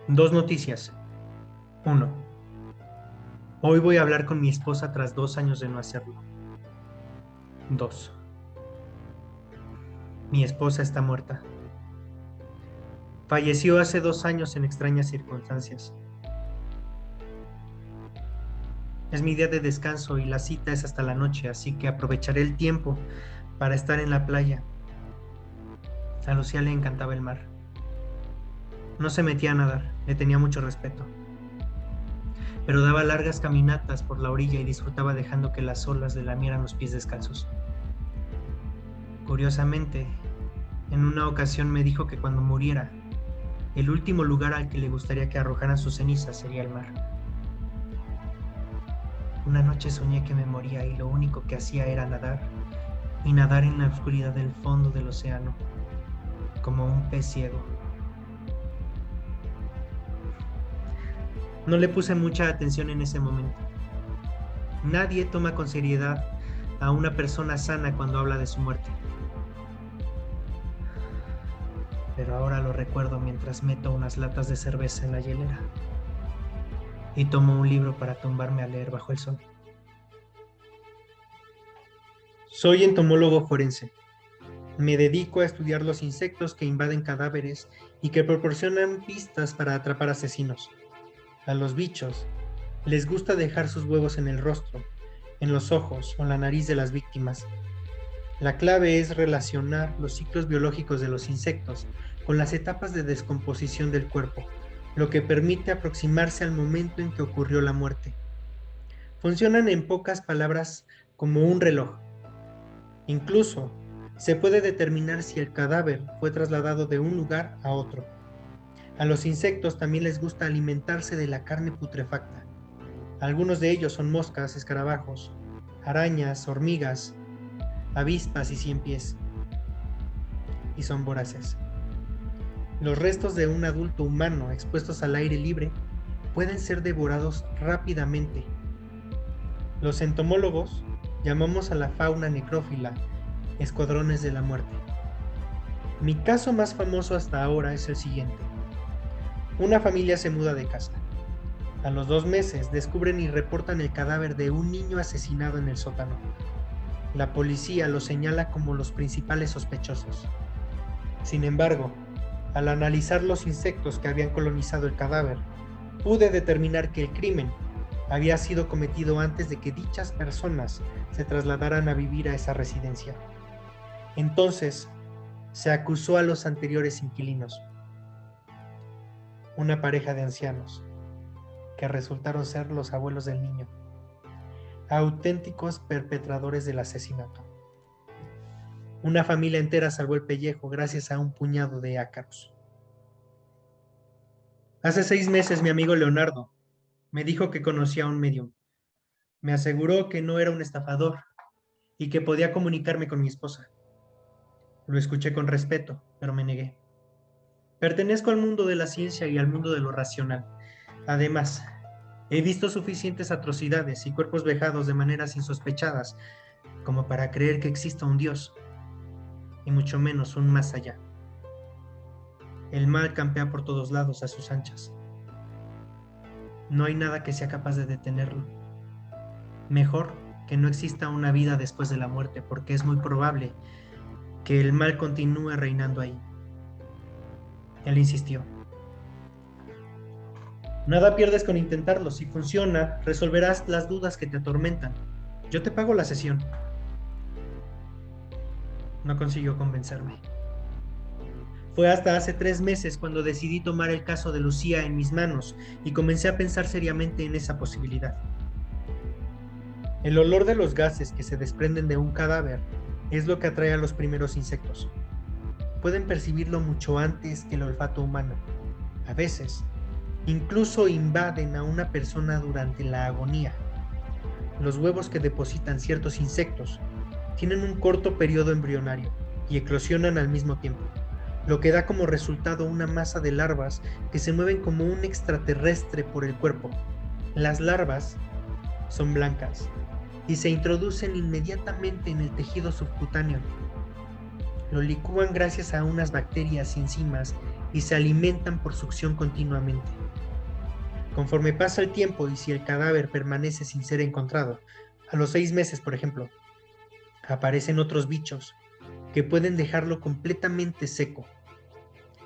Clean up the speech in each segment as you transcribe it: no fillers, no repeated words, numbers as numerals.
Dos noticias. Uno, hoy voy a hablar con mi esposa tras 2 años de no hacerlo. Dos, mi esposa está muerta. Falleció hace 2 años en extrañas circunstancias. Es mi día de descanso y la cita es hasta la noche, así que aprovecharé el tiempo para estar en la playa. A Lucía le encantaba el mar. No se metía a nadar, le tenía mucho respeto, pero daba largas caminatas por la orilla y disfrutaba dejando que las olas le lamieran los pies descalzos. Curiosamente, en una ocasión me dijo que cuando muriera, el último lugar al que le gustaría que arrojaran sus cenizas sería el mar. Una noche soñé que me moría y lo único que hacía era nadar, y nadar en la oscuridad del fondo del océano, como un pez ciego. No le puse mucha atención en ese momento. Nadie toma con seriedad a una persona sana cuando habla de su muerte. Pero ahora lo recuerdo mientras meto unas latas de cerveza en la hielera y tomo un libro para tumbarme a leer bajo el sol. Soy entomólogo forense. Me dedico a estudiar los insectos que invaden cadáveres y que proporcionan pistas para atrapar asesinos. A los bichos les gusta dejar sus huevos en el rostro, en los ojos o en la nariz de las víctimas. La clave es relacionar los ciclos biológicos de los insectos con las etapas de descomposición del cuerpo, lo que permite aproximarse al momento en que ocurrió la muerte. Funcionan en pocas palabras como un reloj. Incluso se puede determinar si el cadáver fue trasladado de un lugar a otro. A los insectos también les gusta alimentarse de la carne putrefacta. Algunos de ellos son moscas, escarabajos, arañas, hormigas, avispas y ciempiés, y son voraces. Los restos de un adulto humano expuestos al aire libre pueden ser devorados rápidamente. Los entomólogos llamamos a la fauna necrófila escuadrones de la muerte. Mi caso más famoso hasta ahora es el siguiente. Una familia se muda de casa. A los 2 meses descubren y reportan el cadáver de un niño asesinado en el sótano. La policía lo señala como los principales sospechosos. Sin embargo, al analizar los insectos que habían colonizado el cadáver, pude determinar que el crimen había sido cometido antes de que dichas personas se trasladaran a vivir a esa residencia. Entonces, se acusó a los anteriores inquilinos, una pareja de ancianos, que resultaron ser los abuelos del niño, auténticos perpetradores del asesinato. Una familia entera salvó el pellejo gracias a un puñado de ácaros. Hace 6 meses mi amigo Leonardo me dijo que conocía a un medium. Me aseguró que no era un estafador y que podía comunicarme con mi esposa. Lo escuché con respeto, pero me negué. Pertenezco al mundo de la ciencia y al mundo de lo racional. Además, he visto suficientes atrocidades y cuerpos vejados de maneras insospechadas como para creer que exista un Dios, y mucho menos un más allá. El mal campea por todos lados a sus anchas. No hay nada que sea capaz de detenerlo. Mejor que no exista una vida después de la muerte, porque es muy probable que el mal continúe reinando ahí. Él insistió. Nada pierdes con intentarlo. Si funciona, resolverás las dudas que te atormentan. Yo te pago la sesión. No consiguió convencerme. Fue hasta hace 3 meses cuando decidí tomar el caso de Lucía en mis manos y comencé a pensar seriamente en esa posibilidad. El olor de los gases que se desprenden de un cadáver es lo que atrae a los primeros insectos. Pueden percibirlo mucho antes que el olfato humano. A veces, incluso invaden a una persona durante la agonía. Los huevos que depositan ciertos insectos tienen un corto periodo embrionario y eclosionan al mismo tiempo, lo que da como resultado una masa de larvas que se mueven como un extraterrestre por el cuerpo. Las larvas son blancas y se introducen inmediatamente en el tejido subcutáneo. Lo licúan gracias a unas bacterias y enzimas y se alimentan por succión continuamente. Conforme pasa el tiempo y si el cadáver permanece sin ser encontrado, a los 6 meses, por ejemplo, aparecen otros bichos que pueden dejarlo completamente seco.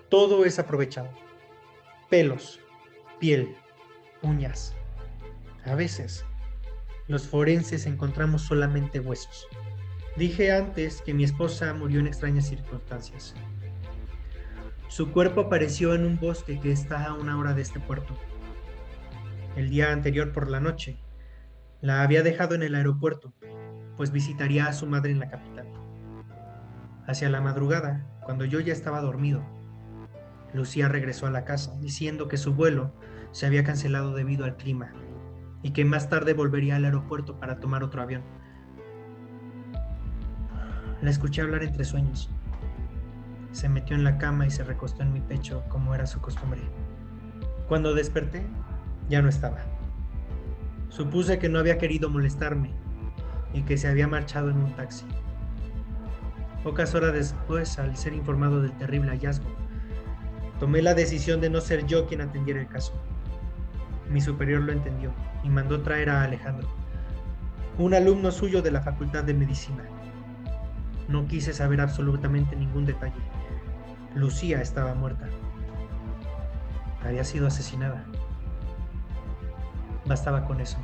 Todo es aprovechado. Pelos, piel, uñas. A veces, los forenses encontramos solamente huesos. Dije antes que mi esposa murió en extrañas circunstancias. Su cuerpo apareció en un bosque que está a 1 hora de este puerto. El día anterior por la noche, la había dejado en el aeropuerto, pues visitaría a su madre en la capital. Hacia la madrugada, cuando yo ya estaba dormido, Lucía regresó a la casa diciendo que su vuelo se había cancelado debido al clima y que más tarde volvería al aeropuerto para tomar otro avión. La escuché hablar entre sueños. Se metió en la cama y se recostó en mi pecho como era su costumbre. Cuando desperté, ya no estaba. Supuse que no había querido molestarme y que se había marchado en un taxi. Pocas horas después, al ser informado del terrible hallazgo, tomé la decisión de no ser yo quien atendiera el caso. Mi superior lo entendió y mandó traer a Alejandro, un alumno suyo de la Facultad de Medicina. No quise saber absolutamente ningún detalle. Lucía estaba muerta. Había sido asesinada. Bastaba con eso.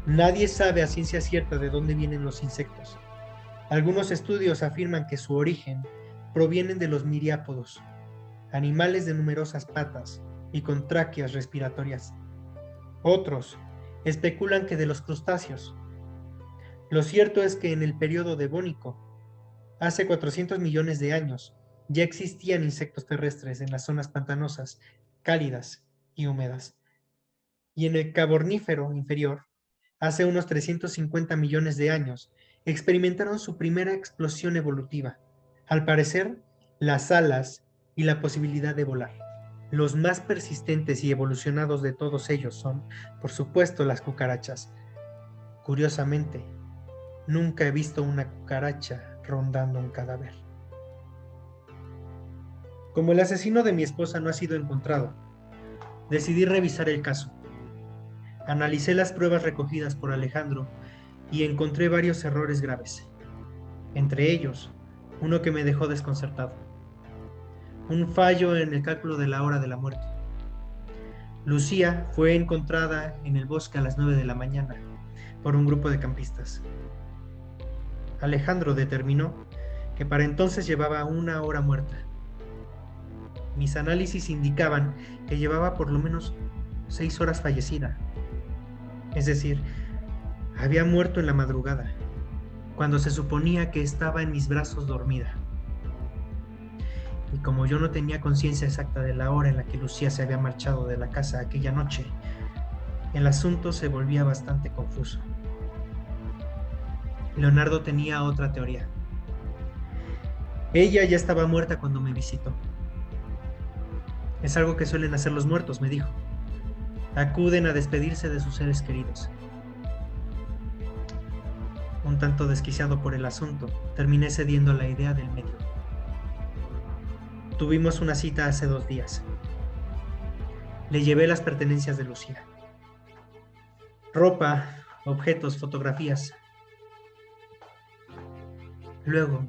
Nadie sabe a ciencia cierta de dónde vienen los insectos. Algunos estudios afirman que su origen provienen de los miriápodos, animales de numerosas patas y con tráqueas respiratorias. Otros especulan que de los crustáceos. Lo cierto es que en el periodo devónico, hace 400 millones de años, ya existían insectos terrestres en las zonas pantanosas, cálidas y húmedas. Y en el Cavernífero inferior, hace unos 350 millones de años, experimentaron su primera explosión evolutiva. Al parecer, las alas y la posibilidad de volar. Los más persistentes y evolucionados de todos ellos son, por supuesto, las cucarachas. Curiosamente, nunca he visto una cucaracha rondando un cadáver. Como el asesino de mi esposa no ha sido encontrado, decidí revisar el caso. Analicé las pruebas recogidas por Alejandro y encontré varios errores graves. Entre ellos, uno que me dejó desconcertado. Un fallo en el cálculo de la hora de la muerte. Lucía fue encontrada en el bosque a las 9 de la mañana por un grupo de campistas. Alejandro determinó que para entonces llevaba 1 hora muerta. Mis análisis indicaban que llevaba por lo menos 6 horas fallecida. Es decir, había muerto en la madrugada, cuando se suponía que estaba en mis brazos dormida. Y como yo no tenía conciencia exacta de la hora en la que Lucía se había marchado de la casa aquella noche, el asunto se volvía bastante confuso. Leonardo tenía otra teoría. Ella ya estaba muerta cuando me visitó. Es algo que suelen hacer los muertos, me dijo. Acuden a despedirse de sus seres queridos. Un tanto desquiciado por el asunto, terminé cediendo a la idea del médico. Tuvimos una cita hace 2 días. Le llevé las pertenencias de Lucía. Ropa, objetos, fotografías. Luego,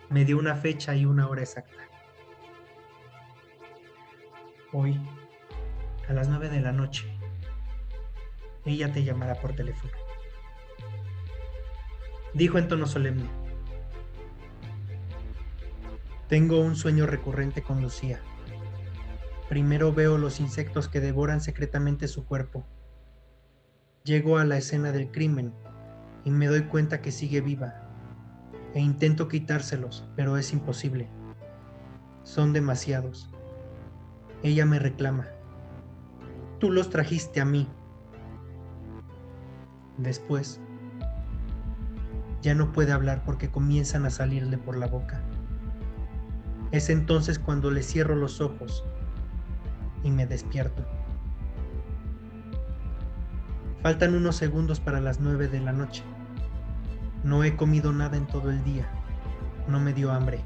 me dio una fecha y 1 hora exacta. Hoy, a las 9 de la noche, ella te llamará por teléfono. Dijo en tono solemne. Tengo un sueño recurrente con Lucía. Primero veo los insectos que devoran secretamente su cuerpo. Llego a la escena del crimen y me doy cuenta que sigue viva. E intento quitárselos, pero es imposible. Son demasiados. Ella me reclama. Tú los trajiste a mí. Después, ya no puede hablar porque comienzan a salirle por la boca. Es entonces cuando le cierro los ojos y me despierto. Faltan unos segundos para las 9 de la noche. No he comido nada en todo el día. No me dio hambre.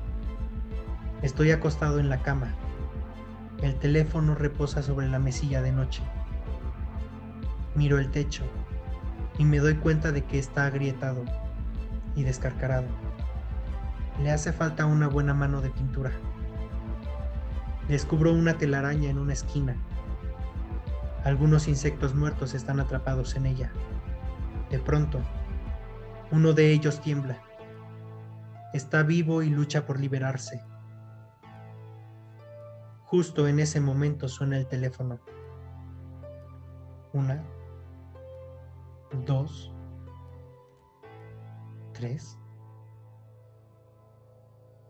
Estoy acostado en la cama. El teléfono reposa sobre la mesilla de noche. Miro el techo y me doy cuenta de que está agrietado y descarcarado. Le hace falta una buena mano de pintura. Descubro una telaraña en una esquina. Algunos insectos muertos están atrapados en ella. De pronto, uno de ellos tiembla. Está vivo y lucha por liberarse. Justo en ese momento suena el teléfono. Una, dos, tres,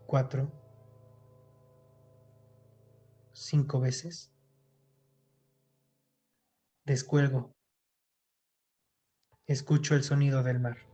cuatro, cinco veces. Descuelgo. Escucho el sonido del mar.